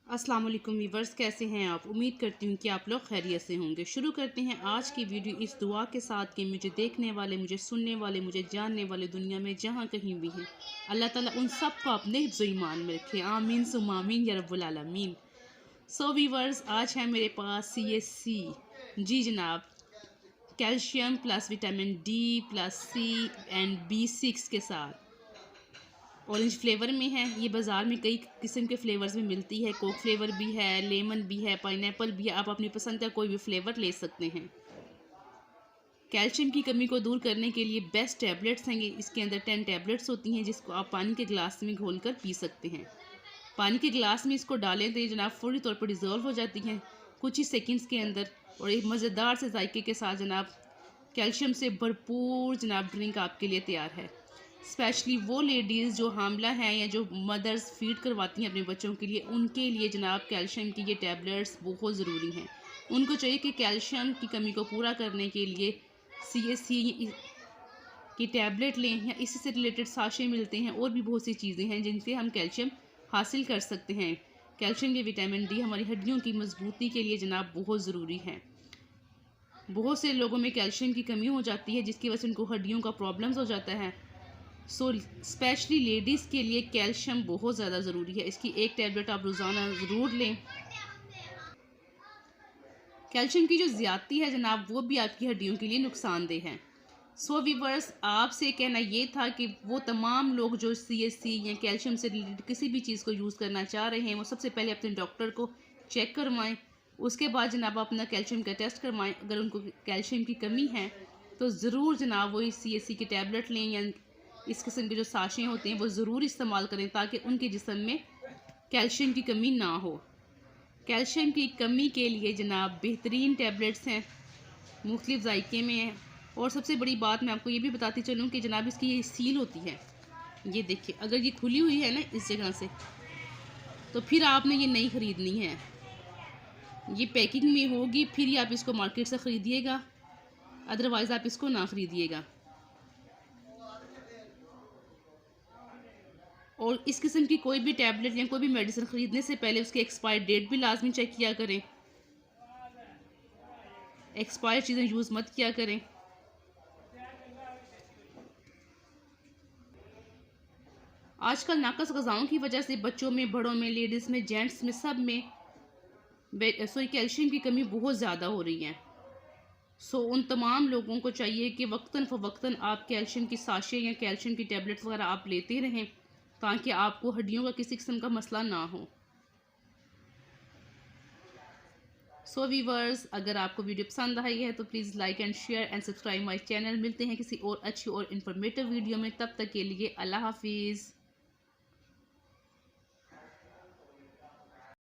अस्सलाम वालेकुम व्यूअर्स, कैसे हैं आप। उम्मीद करती हूँ कि आप लोग खैरियत से होंगे। शुरू करते हैं आज की वीडियो इस दुआ के साथ कि मुझे देखने वाले, मुझे सुनने वाले, मुझे जानने वाले दुनिया में जहाँ कहीं भी हैं, अल्लाह ताला उन सब को अपने हिफ्ज़ ईमान में रखे। आमीन सुम आमीन या रब्बुल आलमीन। सो व्यूअर्स, आज है मेरे पास CSC, जी जनाब, calcium plus vitamin D plus C and B6 के साथ ऑरेंज फ्लेवर में है। ये बाज़ार में कई किस्म के फ्लेवर्स में मिलती है। कोक फ्लेवर भी है, लेमन भी है, पाइनएप्पल भी है। आप अपनी पसंद का कोई भी फ्लेवर ले सकते हैं। कैल्शियम की कमी को दूर करने के लिए बेस्ट टैबलेट्स हैं। इसके अंदर 10 टैबलेट्स होती हैं जिसको आप पानी के गिलास में घोल कर पी सकते हैं। पानी के गिलास में इसको डालें तो ये जनाब फौरी तौर पर डिज़ोल्व हो जाती हैं कुछ ही सेकेंड्स के अंदर, और एक मज़ेदार से जायके के साथ जनाब कैल्शियम से भरपूर जनाब ड्रिंक आपके लिए तैयार है। स्पेशली वो लेडीज़ जो हामला हैं या जो मदर्स फीड करवाती हैं अपने बच्चों के लिए, उनके लिए जनाब कैल्शियम की ये टैबलेट्स बहुत ज़रूरी हैं। उनको चाहिए कि कैल्शियम की कमी को पूरा करने के लिए CSC की टैबलेट लें, या इससे रिलेटेड साशे मिलते हैं और भी बहुत सी चीज़ें हैं जिनसे हम कैल्शियम हासिल कर सकते हैं। कैल्शियम या विटामिन D हमारी हड्डियों की मजबूती के लिए जनाब बहुत ज़रूरी है। बहुत से लोगों में कैल्शियम की कमी हो जाती है जिसकी वजह से उनको हड्डियों का प्रॉब्लम्स हो जाता है। सो स्पेशली लेडीज़ के लिए कैल्शियम बहुत ज़्यादा ज़रूरी है। इसकी एक टैबलेट आप रोज़ाना ज़रूर लें। कैल्शियम की जो ज़्यादती है जनाब, वो भी आपकी हड्डियों के लिए नुकसानदेह है। सो व्यूअर्स, आपसे कहना ये था कि वो तमाम लोग जो CSC या कैल्शियम से रिलेटेड किसी भी चीज़ को यूज़ करना चाह रहे हैं, वो सबसे पहले अपने डॉक्टर को चेक करवाएं। उसके बाद जनाब अपना कैल्शियम का टेस्ट करवाएं। अगर उनको कैल्शियम की कमी है तो ज़रूर जनाब वही CSC की टैबलेट लें, या इस किस्म के जो साशे होते हैं वो ज़रूर इस्तेमाल करें ताकि उनके जिस्म में कैल्शियम की कमी ना हो। कैल्शियम की कमी के लिए जनाब बेहतरीन टैबलेट्स हैं, मुख्तलिफ जायके में हैं। और सबसे बड़ी बात मैं आपको ये भी बताती चलूँ कि जनाब इसकी ये सील होती है। ये देखिए, अगर ये खुली हुई है ना इस जगह से, तो फिर आपने ये नहीं ख़रीदनी है। ये पैकिंग में होगी, फिर ही आप इसको मार्केट से ख़रीदिएगा, अदरवाइज़ आप इसको ना ख़रीदिएगा। और इस किस्म की कोई भी टैबलेट या कोई भी मेडिसिन ख़रीदने से पहले उसकी एक्सपायर डेट भी लाजमी चेक किया करें। एक्सपायर चीज़ें यूज़ मत किया करें। आजकल नाकस ग़िज़ाओं की वजह से बच्चों में, बड़ों में, लेडीज़ में, जेंट्स में, सब में कैल्शियम की कमी बहुत ज़्यादा हो रही है। सो उन तमाम लोगों को चाहिए कि वक्तन फ़वक्तन आप कैल्शियम की साशे या कैल्शियम की टैबलेट्स वगैरह आप लेते रहें ताकि आपको हड्डियों का किसी किस्म का मसला ना हो। सो व्यूअर्स, अगर आपको वीडियो पसंद आई है तो please like and share and subscribe my channel. मिलते हैं किसी और अच्छी और इन्फॉर्मेटिव वीडियो में। तब तक के लिए अल्लाह हाफिज़।